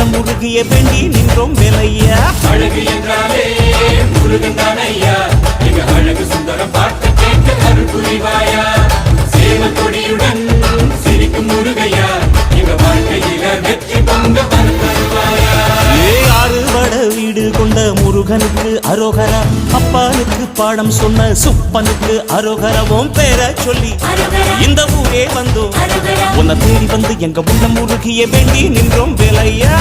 உள்ளம் முருகிய வேண்டி நின்றோம் வேலையா. அழகு என்றாலே முருகன் தானையா, எங்க அழகு சுந்தரம் பார்த்து கேட்க அருள் புரிவாயா. சேவல் கொடியுடன் சிரிக்கும் முருகையா, எங்க வாழ்க்கையில வெற்றி பொங்க தருவாயா. ஆறுபட வீடு கொண்ட முருகனுக்கு அரோகரா, அப்பானுக்கு பாடம் சொன்ன சுப்பனுக்கு அரோகரவும் பேர சொல்லி இந்த ஊரே வந்தோம். உன்னை தேடி வந்து எங்க உள்ளம் முருகிய வேண்டி நின்றோம் வேலையா.